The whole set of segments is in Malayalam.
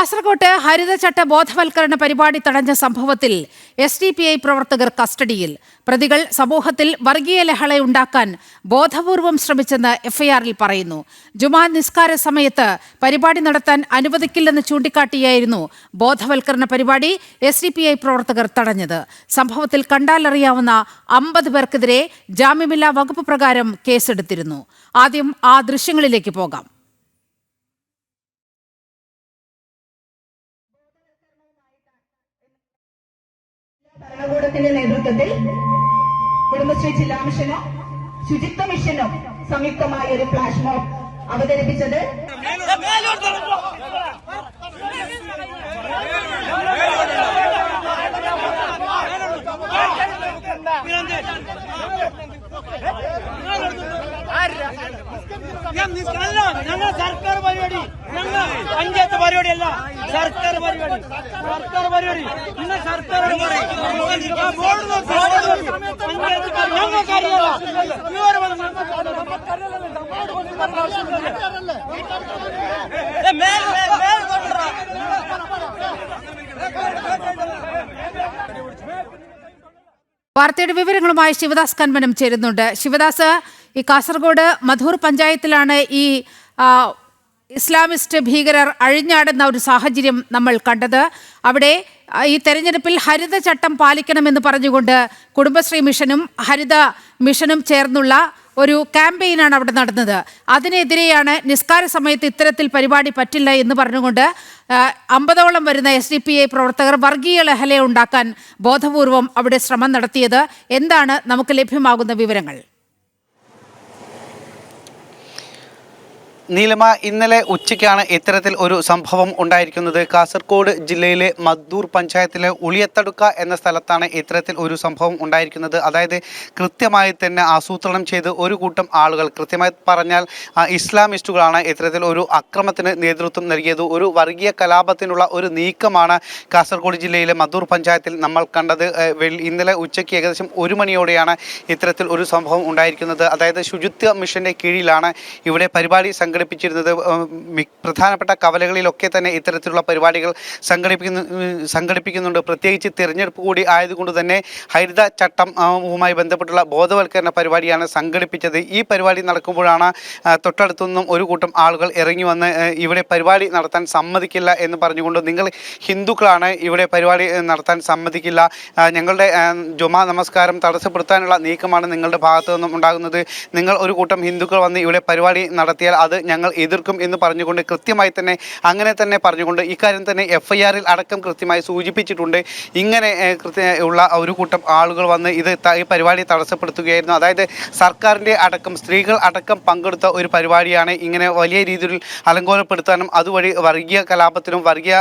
കാസർകോട്ട് ഹരിതചട്ട ബോധവൽക്കരണ പരിപാടി തടഞ്ഞ സംഭവത്തിൽ SDPI പ്രവർത്തകർ കസ്റ്റഡിയിൽ. പ്രതികൾ സമൂഹത്തിൽ വർഗീയ ലഹളയുണ്ടാക്കാൻ ബോധപൂർവം ശ്രമിച്ചെന്ന് FIR-ൽ പറയുന്നു. ജുമാ നിസ്കാര സമയത്ത് പരിപാടി നടത്താൻ അനുവദിക്കില്ലെന്ന് ചൂണ്ടിക്കാട്ടിയായിരുന്നു ബോധവൽക്കരണ പരിപാടി SDPI പ്രവർത്തകർ തടഞ്ഞത്. സംഭവത്തിൽ കണ്ടാലറിയാവുന്ന 50 പേർക്കെതിരെ ജാമ്യമില്ലാ വകുപ്പ് പ്രകാരം കേസെടുത്തിരുന്നു. ആദ്യം ആ ദൃശ്യങ്ങളിലേക്ക് പോകാം. ഭരണകൂടത്തിന്റെ നേതൃത്വത്തിൽ കുടുംബശ്രീ ജില്ലാ മിഷനും ശുചിത്വ മിഷനും സംയുക്തമായ ഒരു ഫ്ലാഷ് മോബ് അവതരിപ്പിച്ചത് ഞങ്ങൾ സർക്കാർ പരിപാടി, ഞങ്ങൾ പഞ്ചായത്ത് പരിപാടിയല്ല, സർക്കാർ പരിപാടി, സർക്കാർ പരിപാടി. നിങ്ങൾ സർക്കാർ വാർത്തയുടെ വിവരങ്ങളുമായി ശിവദാസ് കന്മനം ചേരുന്നുണ്ട്. ശിവദാസ്, ഈ കാസർഗോഡ് മധൂർ പഞ്ചായത്തിലാണ് ഈ ഇസ്ലാമിസ്റ്റ് ഭീകരർ അഴിഞ്ഞാടുന്ന ഒരു സാഹചര്യം നമ്മൾ കണ്ടത്. അവിടെ ഈ തെരഞ്ഞെടുപ്പിൽ ഹരിതചട്ടം പാലിക്കണമെന്ന് പറഞ്ഞുകൊണ്ട് കുടുംബശ്രീ മിഷനും ഹരിത മിഷനും ചേർന്നുള്ള ഒരു ക്യാമ്പയിനാണ് അവിടെ നടന്നത്. അതിനെതിരെയാണ് നിസ്കാര സമയത്ത് ഇത്തരത്തിൽ പരിപാടി പറ്റില്ല എന്ന് പറഞ്ഞുകൊണ്ട് 50ഓളം വരുന്ന SDPI പ്രവർത്തകർ വർഗീയ ലഹള ഉണ്ടാക്കാൻ ബോധപൂർവം അവിടെ ശ്രമം നടത്തിയത്. എന്താണ് നമുക്ക് ലഭ്യമാകുന്ന വിവരങ്ങൾ? നീലിമ, ഇന്നലെ ഉച്ചയ്ക്കാണ് ഇത്തരത്തിൽ ഒരു സംഭവം ഉണ്ടായിരിക്കുന്നത്. കാസർഗോഡ് ജില്ലയിലെ മദ്ദൂർ പഞ്ചായത്തിലെ ഉളിയത്തടുക്ക എന്ന സ്ഥലത്താണ് ഇത്തരത്തിൽ ഒരു സംഭവം ഉണ്ടായിരിക്കുന്നത്. അതായത് കൃത്യമായി തന്നെ ആസൂത്രണം ചെയ്ത് ഒരു കൂട്ടം ആളുകൾ, കൃത്യമായി പറഞ്ഞാൽ ഇസ്ലാമിസ്റ്റുകളാണ് ഇത്തരത്തിൽ ഒരു അക്രമത്തിന് നേതൃത്വം നൽകിയത്. ഒരു വർഗീയ കലാപത്തിനുള്ള ഒരു നീക്കമാണ് കാസർഗോഡ് ജില്ലയിലെ മദ്ദൂർ പഞ്ചായത്തിൽ നമ്മൾ കണ്ടത്. ഇന്നലെ ഉച്ചയ്ക്ക് ഏകദേശം 1 മണിയോടെയാണ് ഇത്തരത്തിൽ ഒരു സംഭവം ഉണ്ടായിരിക്കുന്നത്. അതായത് ശുചിത്വ മിഷന്റെ കീഴിലാണ് ഇവിടെ പരിപാടി സംഘടിപ്പിച്ചിരുന്നത്. പ്രധാനപ്പെട്ട കവലകളിലൊക്കെ തന്നെ ഇത്തരത്തിലുള്ള പരിപാടികൾ സംഘടിപ്പിക്കുന്നുണ്ട്. പ്രത്യേകിച്ച് തിരഞ്ഞെടുപ്പ് കൂടി ആയതുകൊണ്ട് തന്നെ ഹരിത ചട്ടവുമായി ബന്ധപ്പെട്ടുള്ള ബോധവൽക്കരണ പരിപാടിയാണ് സംഘടിപ്പിച്ചത്. ഈ പരിപാടി നടക്കുമ്പോഴാണ് തൊട്ടടുത്തുനിന്നും ഒരു കൂട്ടം ആളുകൾ ഇറങ്ങി വന്ന് ഇവിടെ പരിപാടി നടത്താൻ സമ്മതിക്കില്ല എന്ന് പറഞ്ഞുകൊണ്ട്, നിങ്ങൾ ഹിന്ദുക്കളാണ്, ഇവിടെ പരിപാടി നടത്താൻ സമ്മതിക്കില്ല, ഞങ്ങളുടെ ജുമാ നമസ്കാരം തടസ്സപ്പെടുത്താനുള്ള നീക്കമാണ് നിങ്ങളുടെ ഭാഗത്തു നിന്നും ഉണ്ടാകുന്നത്, നിങ്ങൾ ഒരു കൂട്ടം ഹിന്ദുക്കൾ വന്ന് ഇവിടെ പരിപാടി നടത്തിയാൽ അത് ഞങ്ങൾ എതിർക്കും എന്ന് പറഞ്ഞുകൊണ്ട് കൃത്യമായി തന്നെ അങ്ങനെ തന്നെ പറഞ്ഞുകൊണ്ട് ഇക്കാര്യം തന്നെ FIR-ൽ അടക്കം കൃത്യമായി സൂചിപ്പിച്ചിട്ടുണ്ട്. ഇങ്ങനെ ഉള്ള ഒരു കൂട്ടം ആളുകൾ വന്ന് ഈ പരിപാടി തടസ്സപ്പെടുത്തുകയായിരുന്നു. അതായത് സർക്കാരിൻ്റെ അടക്കം സ്ത്രീകൾ അടക്കം പങ്കെടുത്ത ഒരു പരിപാടിയാണ്. ഇങ്ങനെ വലിയ രീതിയിൽ അലങ്കോലപ്പെടുത്താനും അതുവഴി വർഗീയ കലാപത്തിനും വർഗീയ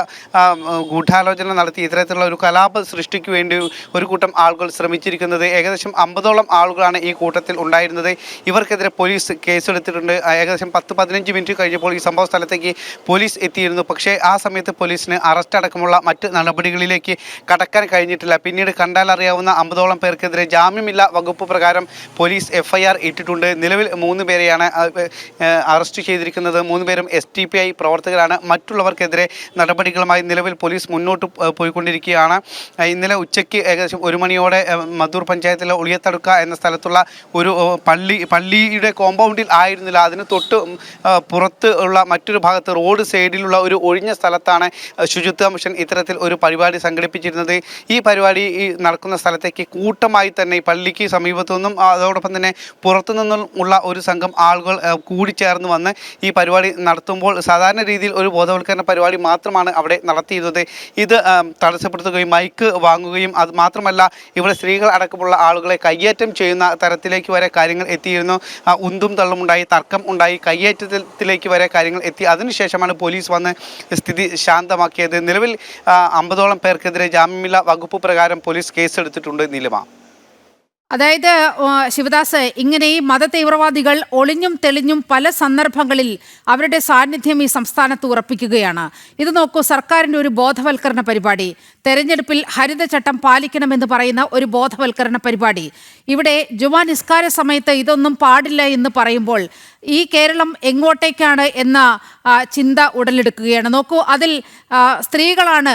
ഗൂഢാലോചന നടത്തി ഇത്തരത്തിലുള്ള ഒരു കലാപ സൃഷ്ടിക്ക് വേണ്ടി ഒരു കൂട്ടം ആളുകൾ ശ്രമിച്ചിരിക്കുന്നത്. ഏകദേശം 50ഓളം ആളുകളാണ് ഈ കൂട്ടത്തിൽ ഉണ്ടായിരുന്നത്. ഇവർക്കെതിരെ പോലീസ് കേസെടുത്തിട്ടുണ്ട്. ഏകദേശം 10-15 മിനിറ്റ് കഴിഞ്ഞപ്പോൾ ഈ സംഭവ സ്ഥലത്തേക്ക് പോലീസ് എത്തിയിരുന്നു. പക്ഷേ ആ സമയത്ത് പോലീസിന് അറസ്റ്റ് അടക്കമുള്ള മറ്റ് നടപടികളിലേക്ക് കടക്കാൻ കഴിഞ്ഞിട്ടില്ല. പിന്നീട് കണ്ടാൽ അറിയാവുന്ന 50ഓളം പേർക്കെതിരെ ജാമ്യമില്ലാ വകുപ്പ് പ്രകാരം പോലീസ് FIR ഇട്ടിട്ടുണ്ട്. നിലവിൽ 3 പേരെയാണ് അറസ്റ്റ് ചെയ്തിരിക്കുന്നത്. 3 പേരും SDPI പ്രവർത്തകരാണ്. മറ്റുള്ളവർക്കെതിരെ നടപടികളുമായി നിലവിൽ പോലീസ് മുന്നോട്ട് പോയിക്കൊണ്ടിരിക്കുകയാണ്. ഇന്നലെ ഉച്ചയ്ക്ക് ഏകദേശം 1 മണിയോടെ മദ്ദൂർ പഞ്ചായത്തിലെ ഉളിയത്തടുക്ക എന്ന സ്ഥലത്തുള്ള ഒരു പള്ളിയുടെ കോമ്പൗണ്ടിൽ ആയിരുന്നില്ല, അതിന് തൊട്ട് പുറത്ത് ഉള്ള മറ്റൊരു ഭാഗത്ത് റോഡ് സൈഡിലുള്ള ഒരു ഒഴിഞ്ഞ സ്ഥലത്താണ് ശുചിത്വ മിഷൻ ഇത്തരത്തിൽ ഒരു പരിപാടി സംഘടിപ്പിച്ചിരുന്നത്. ഈ പരിപാടി നടക്കുന്ന സ്ഥലത്തേക്ക് കൂട്ടമായി തന്നെ പള്ളിക്ക് സമീപത്തു നിന്നും അതോടൊപ്പം തന്നെ പുറത്തു നിന്നും ഉള്ള ഒരു സംഘം ആളുകൾ കൂടിച്ചേർന്ന് വന്ന് ഈ പരിപാടി നടത്തുമ്പോൾ സാധാരണ രീതിയിൽ ഒരു ബോധവൽക്കരണ പരിപാടി മാത്രമാണ് അവിടെ നടത്തിയിരുന്നത്. ഇത് തടസ്സപ്പെടുത്തുകയും മൈക്ക് വാങ്ങുകയും അത് മാത്രമല്ല ഇവിടെ സ്ത്രീകൾ അടക്കമുള്ള ആളുകളെ കയ്യേറ്റം ചെയ്യുന്ന തരത്തിലേക്ക് വരെ കാര്യങ്ങൾ എത്തിയിരുന്നു. ഉന്തും തള്ളുമുണ്ടായി, തർക്കം ഉണ്ടായി, കയ്യേറ്റത്തിലേക്ക് വരെ കാര്യങ്ങൾ എത്തി. അതിനുശേഷമാണ് പോലീസ് വന്ന് സ്ഥിതി ശാന്തമാക്കിയത്. നിലവിൽ 50ഓളം പേർക്കെതിരെ ജാമ്യമില്ലാ വകുപ്പ് പ്രകാരം പോലീസ് കേസെടുത്തിട്ടുണ്ട്. നീലിമ, അതായത് ശിവദാസ്, ഇങ്ങനെ ഈ മത തീവ്രവാദികൾ ഒളിഞ്ഞും തെളിഞ്ഞും പല സന്ദർഭങ്ങളിൽ അവരുടെ സാന്നിധ്യം ഈ സംസ്ഥാനത്ത് ഉറപ്പിക്കുകയാണ്. ഇത് നോക്കൂ, സർക്കാരിൻ്റെ ഒരു ബോധവൽക്കരണ പരിപാടി, തെരഞ്ഞെടുപ്പിൽ ഹരിതചട്ടം പാലിക്കണമെന്ന് പറയുന്ന ഒരു ബോധവൽക്കരണ പരിപാടി, ഇവിടെ ജുമാ നിസ്കാര സമയത്ത് ഇതൊന്നും പാടില്ല എന്ന് പറയുമ്പോൾ ഈ കേരളം എങ്ങോട്ടേക്കാണ് എന്ന ചിന്ത ഉടലെടുക്കുകയാണ്. നോക്കൂ, അതിൽ സ്ത്രീകളാണ്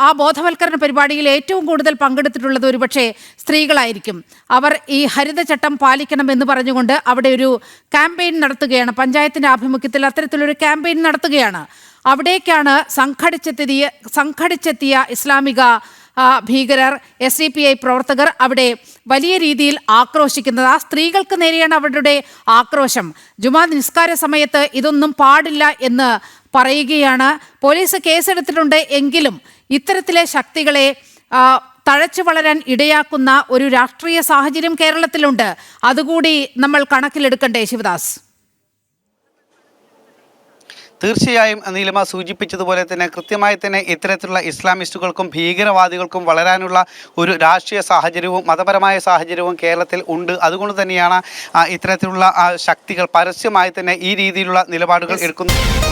ആ ബോധവൽക്കരണ പരിപാടിയിൽ ഏറ്റവും കൂടുതൽ പങ്കെടുത്തിട്ടുള്ളത്. ഒരുപക്ഷെ സ്ത്രീകളായിരിക്കും. അവർ ഈ ഹരിതചട്ടം പാലിക്കണമെന്ന് പറഞ്ഞുകൊണ്ട് അവിടെ ഒരു ക്യാമ്പയിൻ നടത്തുകയാണ്. പഞ്ചായത്തിന്റെ ആഭിമുഖ്യത്തിൽ അത്തരത്തിലൊരു ക്യാമ്പയിൻ നടത്തുകയാണ്. അവിടേക്കാണ് സംഘടിച്ചെത്തിയ ഇസ്ലാമിക ഭീകരർ, SDPI പ്രവർത്തകർ അവിടെ വലിയ രീതിയിൽ ആക്രോശിക്കുന്നത്. ആ സ്ത്രീകൾക്ക് നേരെയാണ് അവരുടെ ആക്രോശം. ജുമാ നിസ്കാര സമയത്ത് ഇതൊന്നും പാടില്ല എന്ന് പറയുകയാണ്. പോലീസ് കേസെടുത്തിട്ടുണ്ട് എങ്കിലും ഇത്തരത്തിലെ ശക്തികളെ തഴച്ചു വളരാൻ ഇടയാക്കുന്ന ഒരു രാഷ്ട്രീയ സാഹചര്യം കേരളത്തിലുണ്ട്. അതുകൂടി നമ്മൾ കണക്കിലെടുക്കണ്ടേ ശിവദാസ്? തീർച്ചയായും നീലിമ സൂചിപ്പിച്ചതുപോലെ തന്നെ കൃത്യമായി തന്നെ ഇത്തരത്തിലുള്ള ഇസ്ലാമിസ്റ്റുകൾക്കും ഭീകരവാദികൾക്കും വളരാനുള്ള ഒരു രാഷ്ട്രീയ സാഹചര്യവും മതപരമായ സാഹചര്യവും കേരളത്തിൽ ഉണ്ട്. അതുകൊണ്ട് തന്നെയാണ് ഇത്തരത്തിലുള്ള ശക്തികൾ പരസ്യമായി തന്നെ ഈ രീതിയിലുള്ള നിലപാടുകൾ എടുക്കുന്നത്.